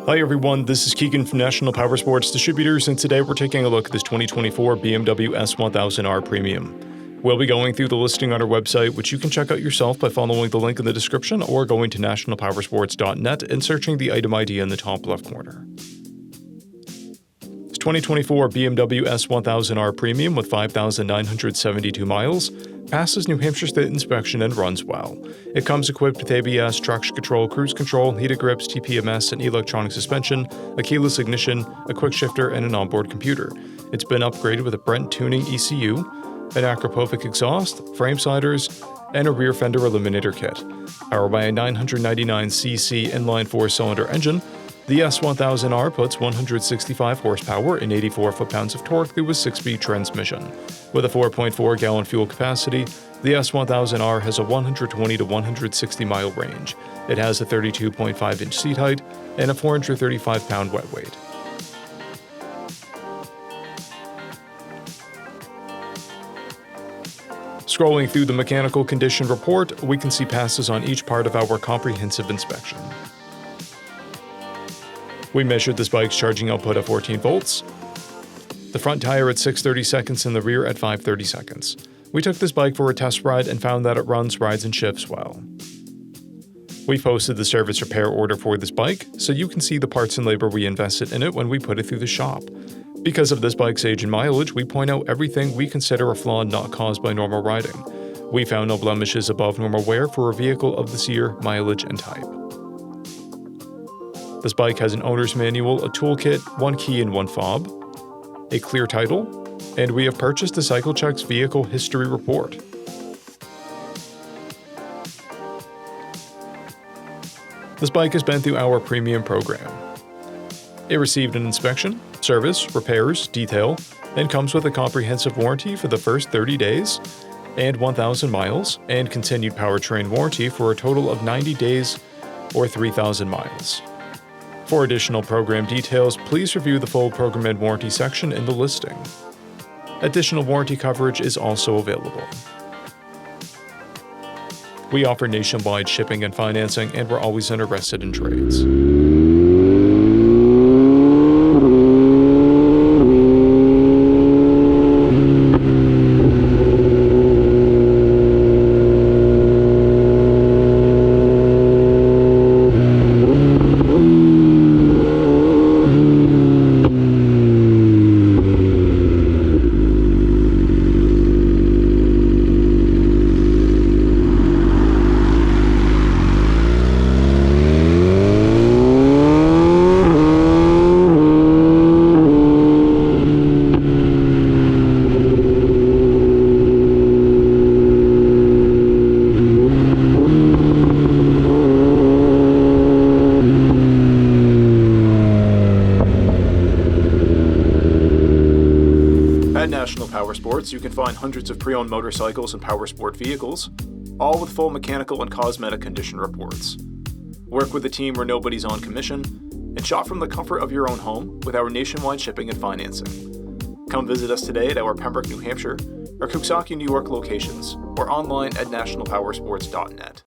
Hi everyone, this is Keegan from National Powersports Distributors, and today we're taking a look at this 2024 BMW S1000R Premium. We'll be going through the listing on our website, which you can check out yourself by following the link in the description or going to nationalpowersports.net and searching the item ID in the top left corner. This 2024 BMW S1000R Premium with 5,972 miles passes New Hampshire State inspection and runs well. It comes equipped with ABS, traction control, cruise control, heated grips, TPMS, and electronic suspension, a keyless ignition, a quick shifter, and an onboard computer. It's been upgraded with a Brent tuning ECU, an Acropovic exhaust, frame sliders, and a rear fender eliminator kit. Powered by a 999cc inline 4-cylinder engine, the S1000R puts 165 horsepower and 84 foot-pounds of torque through a 6-speed transmission. With a 4.4-gallon fuel capacity, the S1000R has a 120 to 160-mile range. It has a 32.5-inch seat height and a 435-pound wet weight. Scrolling through the mechanical condition report, we can see passes on each part of our comprehensive inspection. We measured this bike's charging output at 14 volts, the front tire at 6/30 seconds and the rear at 5/30 seconds. We took this bike for a test ride and found that it runs, rides, and shifts well. We posted the service repair order for this bike, so you can see the parts and labor we invested in it when we put it through the shop. Because of this bike's age and mileage, we point out everything we consider a flaw not caused by normal riding. We found no blemishes above normal wear for a vehicle of this year, mileage, and type. This bike has an owner's manual, a toolkit, one key and one fob, a clear title, and we have purchased the CycleCheck's vehicle history report. This bike has been through our premium program. It received an inspection, service, repairs, detail, and comes with a comprehensive warranty for the first 30 days and 1,000 miles, and continued powertrain warranty for a total of 90 days or 3,000 miles. For additional program details, please review the full program and warranty section in the listing. Additional warranty coverage is also available. We offer nationwide shipping and financing, and we're always interested in trades. At National Powersports, you can find hundreds of pre-owned motorcycles and powersport vehicles, all with full mechanical and cosmetic condition reports. Work with a team where nobody's on commission, and shop from the comfort of your own home with our nationwide shipping and financing. Come visit us today at our Pembroke, New Hampshire, or Coxsackie, New York locations, or online at nationalpowersports.net.